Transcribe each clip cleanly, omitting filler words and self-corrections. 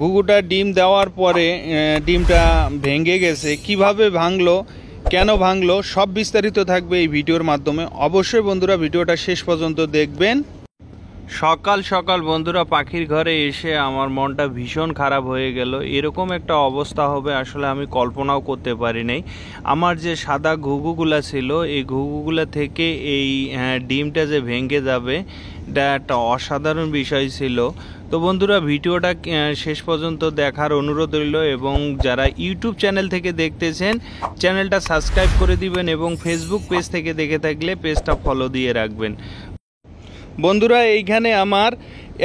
ঘুঘুটা ডিম দেওয়ার পরে ডিমটা ভেঙে গেছে, কিভাবে ভাঙলো, কেন ভাঙলো, সব বিস্তারিত থাকবে এই ভিডিওর মাধ্যমে। অবশ্যই বন্ধুরা ভিডিওটা শেষ পর্যন্ত দেখবেন। সকাল সকাল বন্ধুরা পাখির ঘরে এসে আমার মনটা ভীষণ খারাপ হয়ে গেল। এরকম একটা অবস্থা হবে আসলে আমি কল্পনাও করতে পারি নাই। আমার যে সাদা ঘুঘুগুলা ছিল, এই ঘুঘুগুলা থেকে এই ডিমটা যে ভেঙে যাবে, এটা একটা অসাধারণ বিষয় ছিল। তো বন্ধুরা ভিডিওটা শেষ পর্যন্ত দেখার অনুরোধ রইল, এবং যারা ইউটিউব চ্যানেল থেকে দেখতেছেন চ্যানেলটা সাবস্ক্রাইব করে দিবেন, এবং ফেসবুক পেজ থেকে দেখে থাকলে পেজটা ফলো দিয়ে রাখবেন। বন্ধুরা এইখানে আমার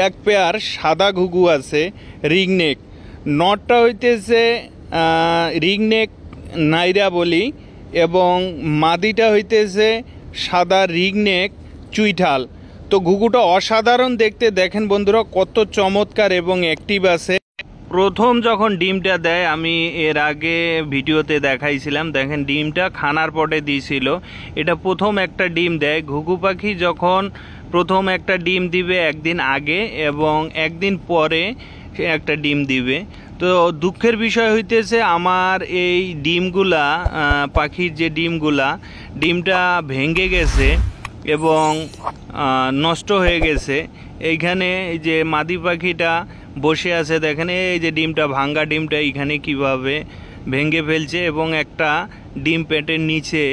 এক পেয়ার সাদা ঘুঘু আছে, রিংনেক। নটটা হইতেছে রিংনেক নাইরা বলি, এবং মাদিটা হইতেছে সাদা রিংনেক চুইঠাল। তো ঘুঘুটা অসাধারণ দেখতে, দেখেন বন্ধুরা কত চমৎকার এবং অ্যাক্টিভ আছে। প্রথম যখন ডিমটা দেয়, আমি এর আগে ভিডিওতে দেখাইছিলাম, দেখেন ডিমটা খানার পটে দিয়েছিল। এটা প্রথম একটা ডিম দেয়। ঘুঘু পাখি যখন প্রথম একটা ডিম দিবে একদিন আগে এবং একদিন পরে একটা ডিম দিবে। তো দুঃখের বিষয় হইতেছে আমার এই ডিমগুলা, পাখির যে ডিমটা ভেঙে গেছে এবং নষ্ট হয়ে গেছে। এইখানে এই যে মাদি পাখিটা বসে আছে, দেখেন এই যে ডিমটা, ভাঙ্গা ডিমটা এইখানে কিভাবে ভেঙে ফেলছে, এবং একটা ডিম পেটের নিচে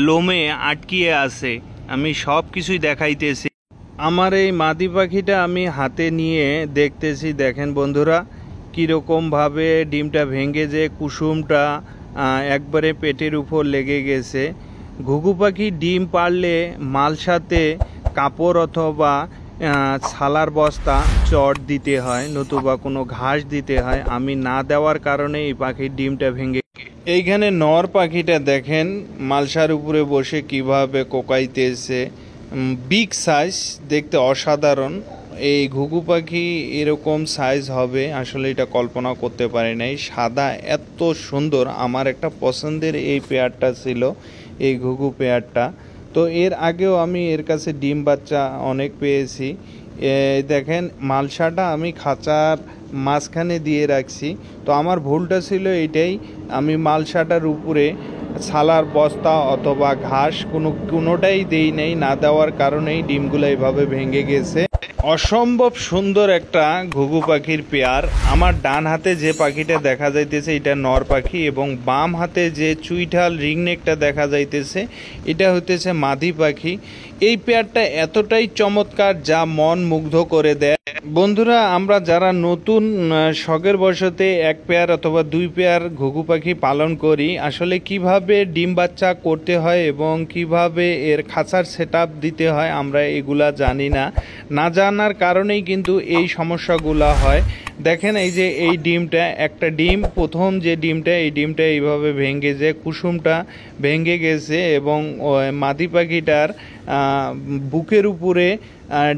লোমে আটকিয়ে আছে। আমি সব কিছুই দেখাইতেছি। আমার এই মাদি পাখিটা আমি হাতে নিয়ে দেখতেছি, দেখেন বন্ধুরা কীরকমভাবে ডিমটা ভেঙে যে কুসুমটা একবারে পেটের উপর লেগে গেছে। ঘুঘু পাখি ডিম পারলে মালসাতে কাপড় অথবা ছালার বস্তা চট দিতে হয়, নতুবা কোনো ঘাস দিতে হয়। আমি না দেওয়ার কারণে এই পাখির ডিমটা ভেঙে। এইখানে নর পাখিটা দেখেন মালসার উপরে বসে কিভাবে কোকাইতেছে, বিগ সাইজ, দেখতে অসাধারণ। এই ঘুঘু পাখি এরকম সাইজ হবে আসলে এটা কল্পনা করতে পারি নাই। সাদা এত সুন্দর, আমার একটা পছন্দের এই পেয়ারটা ছিল, এই ঘুঘু পেয়ারটা। তো এর আগেও আমি এর কাছে ডিম বাচ্চা অনেক পেয়েছি। দেখেন মালসাটা আমি খাঁচার মাঝখানে দিয়ে রাখছি। তো আমার ভুলটা ছিল এইটাই, আমি মালসাটার উপরে ছালার বস্তা অথবা ঘাস কোনোটাই দেই নাই। না দেওয়ার কারণেই ডিমগুলো এইভাবে ভেঙে গেছে। অসম্ভব সুন্দর একটা ঘুঘু পাখির পেয়ার। আমার ডান হাতে যে পাখিটা দেখা যাইতেছে এটা নর পাখি, এবং বাম হাতে যে চুইঠাল রিংনেকটা দেখা যাইতেছে এটা হইতেছে মাদি পাখি। এই পেয়ারটা এতটাই চমৎকার যা মন মুগ্ধ করে দেয়। বন্ধুরা আমরা যারা নতুন শখের বশতে এক পেয়ার অথবা দুই পেয়ার ঘুঘু পাখি পালন করি, আসলে কিভাবে ডিম বাচ্চা করতে হয় এবং কিভাবে এর খাঁচার সেটআপ দিতে হয় আমরা এগুলা জানি না। না জানার কারণেই কিন্তু এই সমস্যাগুলা হয়। দেখেন এই যে এই ডিমটা, একটা ডিম, প্রথম যে ডিমটা, এই ডিমটা এইভাবে ভেঙে যে কুসুমটা ভেঙে গেছে, এবং মাদি পাখিটার বুকের উপরে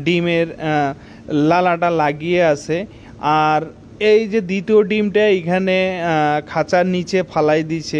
ডিমের লালাটা লাগিয়ে আছে। আর এই যে দ্বিতীয় ডিমটা এইখানে খাঁচার নিচে ফালাই দিছে,